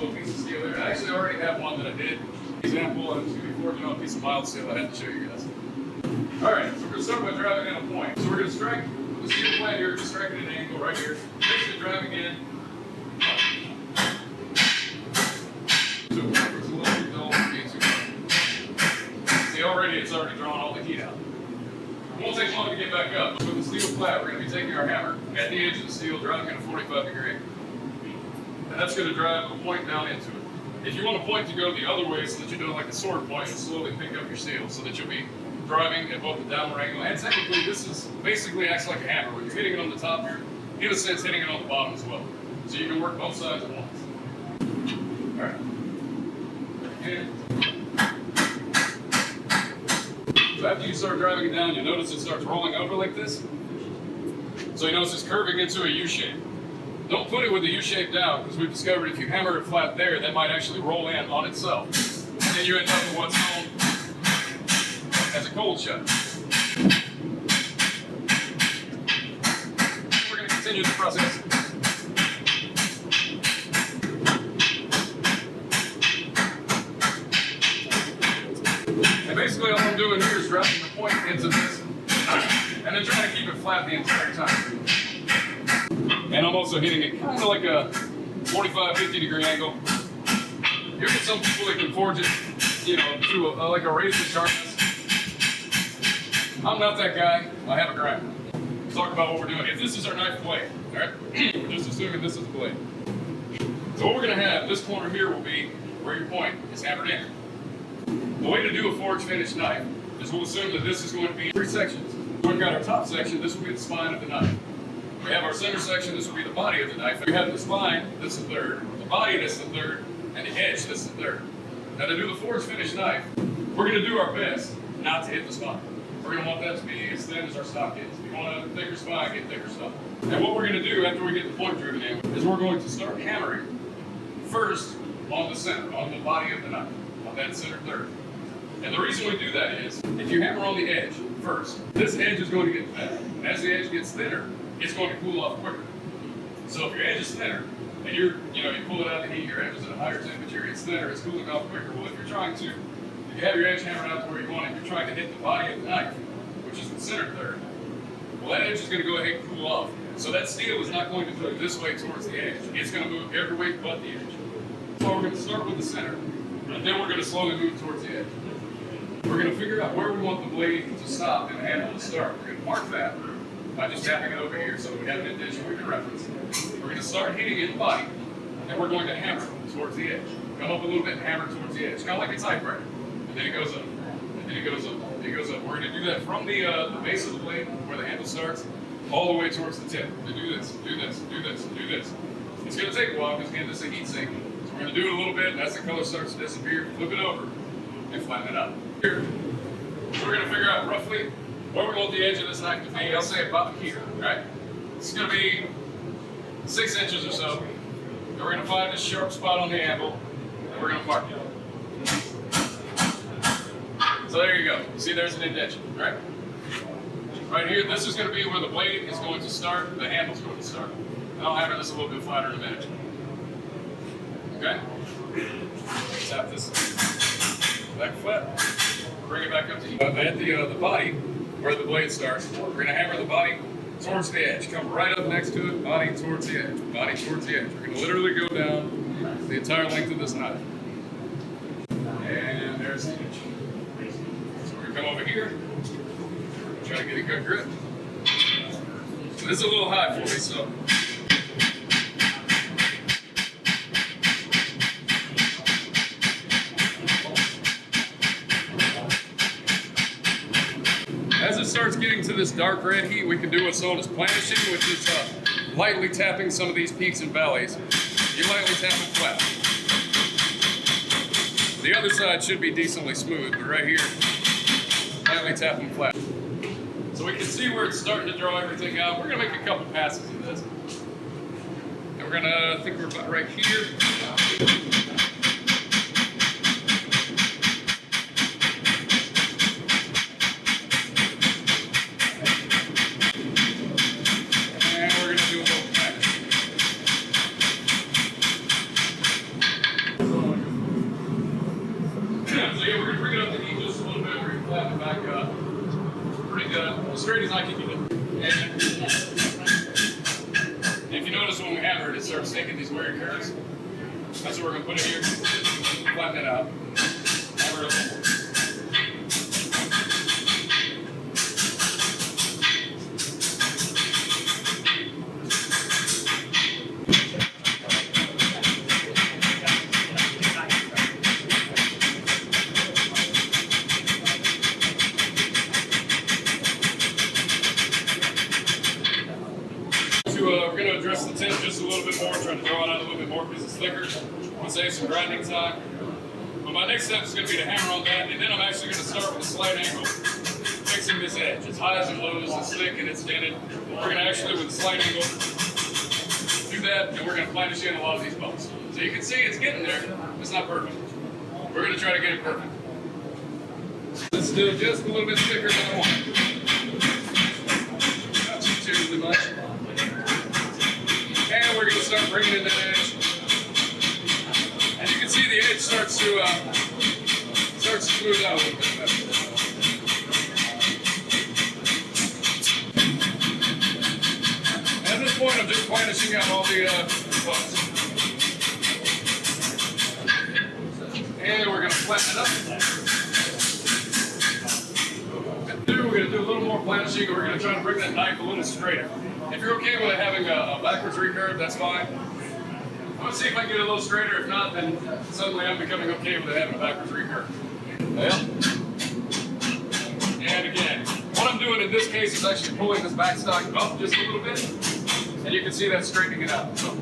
little piece of steel there. I actually already have one that I did. Example, and it's going to be forging on a piece of mild steel I had to show you guys. All right, so we're going to start by driving in a point. So we're going to strike with the steel flat here, just strike at an angle right here. Basically driving in. So it's a little too dull for me to. See, already it's already drawn all the heat out. It won't take long to get back up. With the steel flat, we're going to be taking our hammer at the edge of the steel, driving at a 45-degree angle. And that's going to drive a point down into it. If you want a point to go the other way so that you're doing like a sword point and slowly pick up your steel so that you'll be driving at both the downward angle, and technically this is basically acts like a hammer. When you're hitting it on the top, you're in a sense hitting it on the bottom as well. So you can work both sides at once. All right. And so after you start driving it down, you'll notice it starts rolling over like this. So you notice it's curving into a U shape. Don't put it with the U shape down, because we've discovered if you hammer it flat there, that might actually roll in on itself. And then you end up with what's known as a cold shut. We're going to continue the process. And basically all I'm doing here is driving the point into this, and then trying to keep it flat the entire time. And I'm also hitting it kind of like a 45, 50-degree angle. You get some people that can forge it, you know, to like a razor sharpness. I'm not that guy. I have a grinder. Let's talk about what we're doing. If this is our knife blade, all right? We're just assuming this is the blade. So what we're going to have, this corner here will be where your point is hammered in. The way to do a forge finish knife is we'll assume that this is going to be 3 sections. So we've got our top section. This will be the spine of the knife. We have our center section, this will be the body of the knife. We have the spine, this is the third, the body, this is the third, and the edge, this is the third. Now to do the forge finish knife, we're going to do our best not to hit the spine. We're going to want that to be as thin as our stock is. If you want a thicker spine, get thicker stock. And what we're going to do after we get the point driven in is we're going to start hammering first on the center, on the body of the knife, on that center third. And the reason we do that is, if you hammer on the edge first, this edge is going to get thinner. And as the edge gets thinner, it's going to cool off quicker. So if your edge is thinner, and you pull it out of the heat, your edge is at a higher temperature, it's thinner, it's cooling off quicker. Well, if you have your edge hammered out to where you want it, you're trying to hit the body of the knife, which is the center third, well, that edge is going to go ahead and cool off. So that steel is not going to move this way towards the edge. It's going to move every way but the edge. So we're going to start with the center, and then we're going to slowly move towards the edge. We're going to figure out where we want the blade to stop and the handle to start. We're going to mark that by just tapping it over here so we have an indentation we can reference. We're going to start hitting in the body, and we're going to hammer towards the edge. Come up a little bit and hammer towards the edge, kind of like a typewriter. And then it goes up, and then it goes up, and it goes up. We're going to do that from the base of the blade, where the handle starts, all the way towards the tip. To do this, do this, do this, do this. It's going to take a while because, again, this is a heat sink. So we're going to do it a little bit, and as the color starts to disappear, flip it over and flatten it out. Here, we're going to figure out roughly where we want the edge of this knife to be. I'll say about here, right? It's going to be 6 inches or so. And we're going to find this sharp spot on the anvil, and we're going to mark it. So there you go. See, there's an indentation, right? Right here, this is going to be where the blade is going to start, the handle's going to start. And I'll hammer this a little bit flatter in a minute. Okay? Tap this back flat. Bring it back up to you. At the body, where the blade starts, we're going to hammer the body towards the edge. Come right up next to it, body towards the edge. Body towards the edge. We're going to literally go down the entire length of this knife. And there's the edge. So we're going to come over here. Try to get a good grip. This is a little high for me, so. As it starts getting to this dark red heat, we can do what's known as planishing, which is lightly tapping some of these peaks and valleys. You lightly tap them flat. The other side should be decently smooth, but right here, lightly tap them flat. So we can see where it's starting to draw everything out. We're going to make a couple passes of this. And we're going to, I think we're about right here. straight as I can get it. And if you notice when we hammer it, it starts taking these weird curves. That's what we're going to put in here. Flatten it out. Hammer it a little more. We're going to address the tip just a little bit more, try to draw it out a little bit more because it's thicker. We'll save some grinding time. But my next step is going to be to hammer on that, and then I'm actually going to start with a slight angle, fixing this edge. It's highs and lows, it's thick and it's dented. We're going to actually, with a slight angle, do that, and we're going to finish in a lot of these bumps. So you can see it's getting there. It's not perfect. We're going to try to get it perfect. It's still just a little bit thicker than I want. Not too terribly much. And we're going to start bringing in the edge. And you can see the edge starts to smooth out a little bit better. And at this point, I'm just finishing out all the bumps. And we're going to flatten it up. We're going to do a little more planishing, and we're going to try to bring that knife a little straighter. If you're okay with it having a backwards recurve, that's fine. I'm going to see if I can get it a little straighter. If not, then suddenly I'm becoming okay with it having a backwards recurve. Well, and again, what I'm doing in this case is actually pulling this backstock up just a little bit, and you can see that straightening it out. So.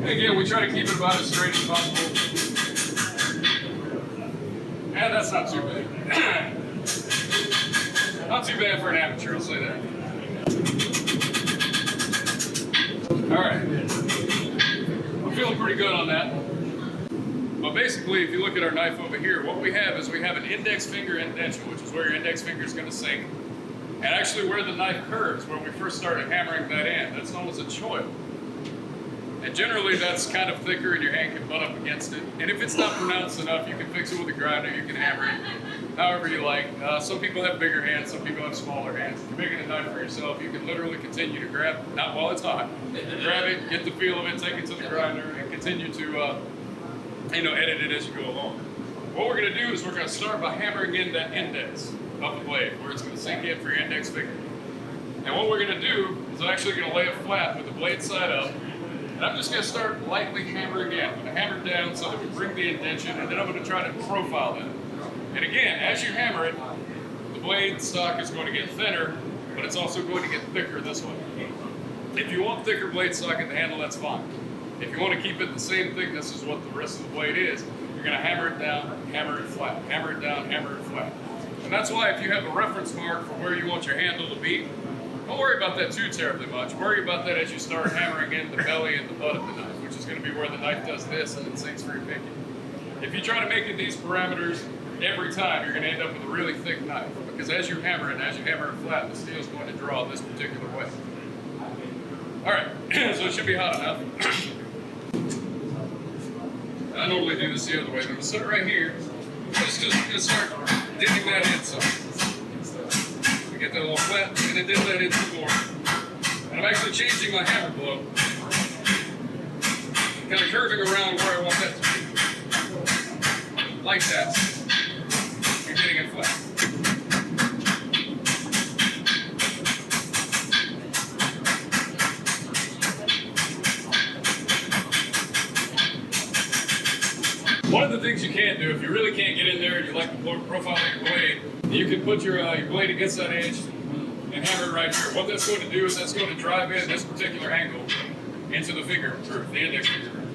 Again, we try to keep it about as straight as possible. And that's not too bad. Not too bad for an amateur, I'll say that. Alright. I'm feeling pretty good on that. But basically, if you look at our knife over here, what we have is we have an index finger indentation, which is where your index finger is going to sink. And actually where the knife curves, where we first started hammering that in, that's known as a choil. And generally that's kind of thicker and your hand can butt up against it. And if it's not pronounced enough, you can fix it with a grinder, you can hammer it however you like. Some people have bigger hands, some people have smaller hands. If you're making a knife for yourself, you can literally continue to grab, not while it's hot, grab it, get the feel of it, take it to the grinder, and continue to edit it as you go along. What we're going to do is we're going to start by hammering in that index of the blade, where it's going to sink in for your index finger. And what we're going to do is I'm actually going to lay it flat with the blade side up. And I'm just going to start lightly hammering in. I'm going to hammer it down so that we bring the indentation, and then I'm going to try to profile that. And again, as you hammer it, the blade stock is going to get thinner, but it's also going to get thicker this way. If you want thicker blade stock at the handle, that's fine. If you want to keep it the same thickness as what the rest of the blade is, you're going to hammer it down, hammer it flat, hammer it down, hammer it flat. And that's why if you have a reference mark for where you want your handle to be, don't worry about that too terribly much. Worry about that as you start hammering in the belly and the butt of the knife, which is going to be where the knife does this and it sinks for your pinky. If you try to make it these parameters every time, you're going to end up with a really thick knife, because as you hammer it flat, the steel is going to draw this particular way. Alright, so it should be hot enough. I normally do this the other way, but I'm going to start right here. I'm just going to start dipping that in some. Get that a little flat, I'm going to dip that in some more. And I'm actually changing my hammer blow. Kind of curving around where I want that to be. Like that. You're getting it flat. One of the things you can do, if you really can't get in there and you like the profile of your blade, you can put your blade against that edge and hammer it right here. What that's going to do is that's going to drive in this particular angle into the finger groove, the index finger groove.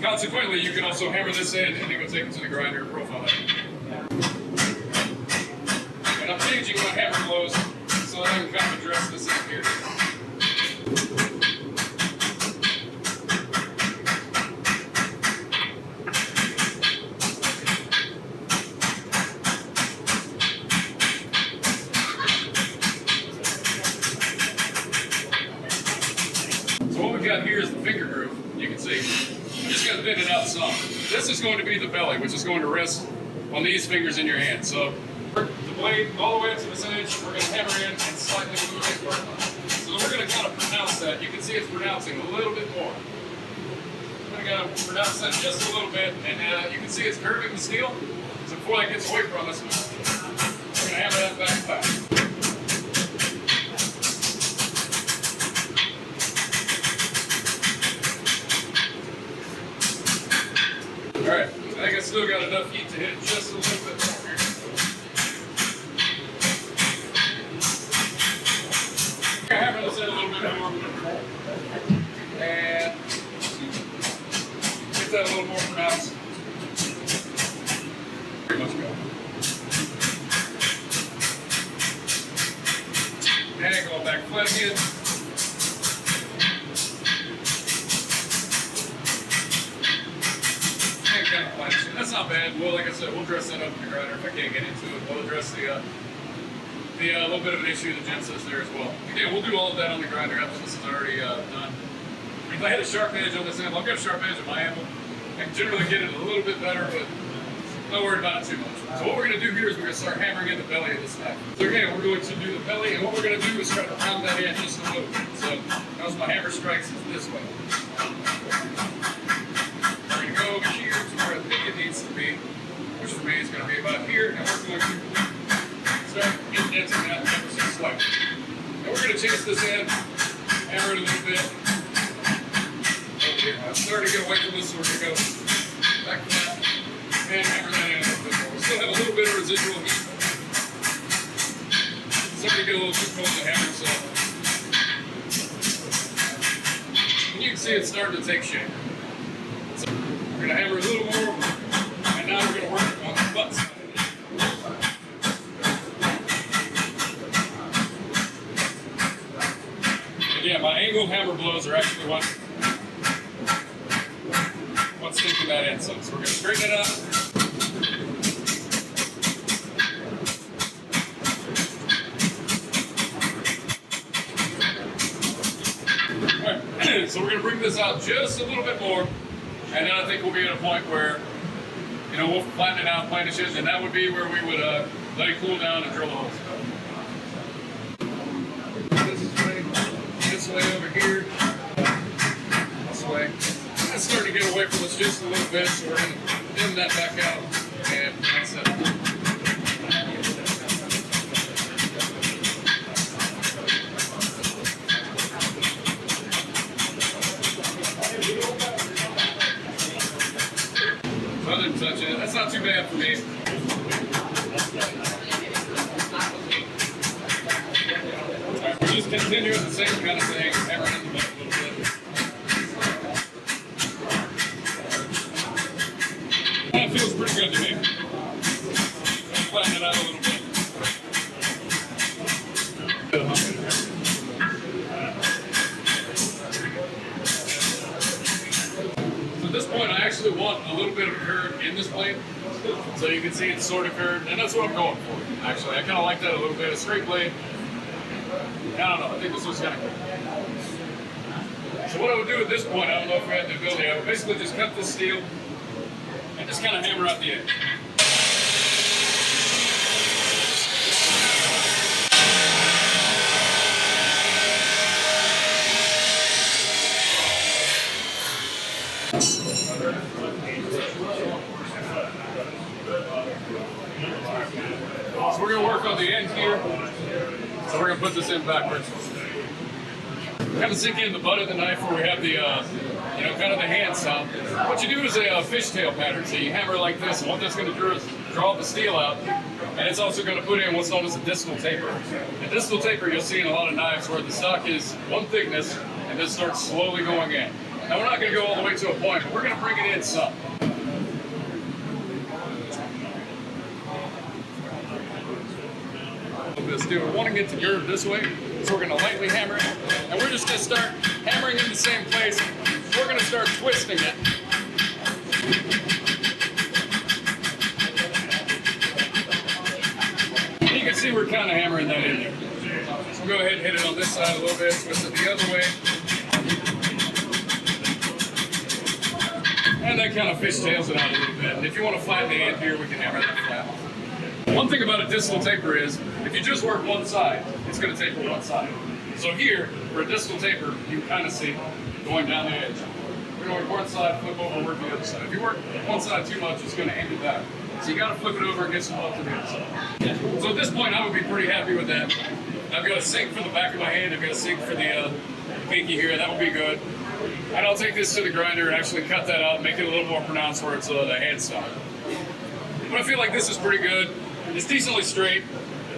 Consequently, you can also hammer this in and then go take it to the grinder and profile it. And I'm changing my hammer blows so that I can kind of address this in here. What we've got here is the finger groove. You can see. I'm just going to thin it out some. This is going to be the belly, which is going to rest on these fingers in your hand. So the blade all the way up to this edge, we're going to hammer in and slightly move it. So we're going to kind of pronounce that. You can see it's pronouncing a little bit more. We're going to pronounce that just a little bit, and you can see it's curving the steel. So before that gets away from us, we're going to hammer that back fast. Alright, I think I still got enough heat to hit it just a little bit more here. I'm going to hammer this in a little bit more. And get that a little more pronounced. Pretty much go. And going back flat again. That's not bad. Well, like I said, we'll dress that up in the grinder. If I can't get into it, we'll address the little bit of an issue that Jen says there as well. Again, we'll do all of that on the grinder after this is already done. If I hit a sharp edge on this anvil, I've got a sharp edge on my anvil. I can generally get it a little bit better, but not worried about it too much. So what we're going to do here is we're going to start hammering in the belly of this knife. So again, we're going to do the belly, and what we're going to do is try to round that in just a little bit. So notice my hammer strikes is this way. Go over here to where I think it needs to be, which for me is going to be about here, and we're going to start indenting that ever so slightly. And we're going to chase this in, hammer it a little bit. Okay, I'm starting to get away from this, so we're going to go back to that, and hammer that in a little bit more. We still have a little bit of residual heat. Starting to get a little too cold to hammer, so. And you can see it's starting to take shape. We're going to hammer a little more, and now we're going to work on the butt side. Again, my angled hammer blows are actually what's taking that in some. So we're going to straighten it up. Alright, so we're going to bring this out just a little bit more. And then I think we'll be at a point where, you know, we'll flatten it out, planish it, and that would be where we would let it cool down and drill holes. This way over here, this way. That's starting to get away from us just a little bit, so we're going to dim that back out and pronounce that. Touch it. That's not too bad for me. Right, we're just continuing the same kind of thing, hammering in the butt a little bit. That feels pretty good to me. Flatten it out a little bit. At this point, I actually want a little bit of a curve in this blade, so you can see it's sort of curved, and that's what I'm going for. Actually, I kind of like that a little bit. A straight blade, I don't know, I think this was kind of good. So what I would do at this point, I don't know if we had the ability, I would basically just cut this steel and just kind of hammer out the edge. So we're going to work on the end here. So we're going to put this in backwards. Kind of sink in the butt of the knife where we have the, kind of the hand stop. What you do is a fishtail pattern. So you hammer like this, and what that's going to do is draw the steel out. And it's also going to put in what's known as a distal taper. A distal taper you'll see in a lot of knives where the stock is one thickness and then starts slowly going in. Now we're not going to go all the way to a point, but we're going to bring it in some. This too. We're wanting it to curve this way, so we're going to lightly hammer it, and we're just going to start hammering in the same place. We're going to start twisting it. And you can see we're kind of hammering that in there. So we'll go ahead and hit it on this side a little bit, twist it the other way. And that kind of fishtails it out a little bit. And if you want to flatten the end here, we can hammer that flat. One thing about a distal taper is, if you just work one side, it's going to taper one side. So here, for a distal taper, you kind of see going down the edge. We're going to work one side, flip over, work the other side. If you work one side too much, it's going to hand it back. So you got to flip it over and get some help to the other side. So at this point, I would be pretty happy with that. I've got a sink for the back of my hand. I've got a sink for the pinky here. That would be good. And I'll take this to the grinder and actually cut that out, make it a little more pronounced where it's the hand style. But I feel like this is pretty good. It's decently straight.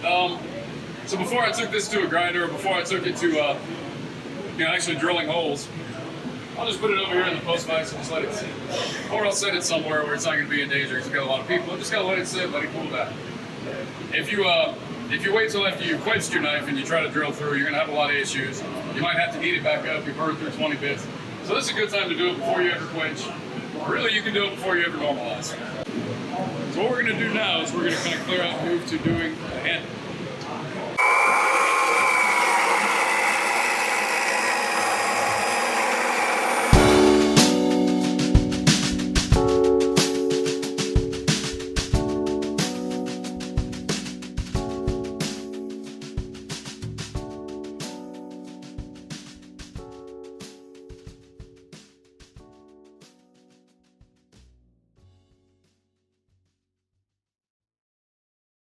So before I took this to a grinder, or before I took it to actually drilling holes, I'll just put it over here in the post vise and just let it sit. Or I'll set it somewhere where it's not going to be in danger because we've got a lot of people. I'm just going to let it sit, let it cool down. If you wait till after you've quenched your knife and you try to drill through, you're going to have a lot of issues. You might have to heat it back up. You burn through 20 bits. So this is a good time to do it before you ever quench. Really, you can do it before you ever normalize. So what we're going to do now is we're going to kind of clear out and move to doing the handle.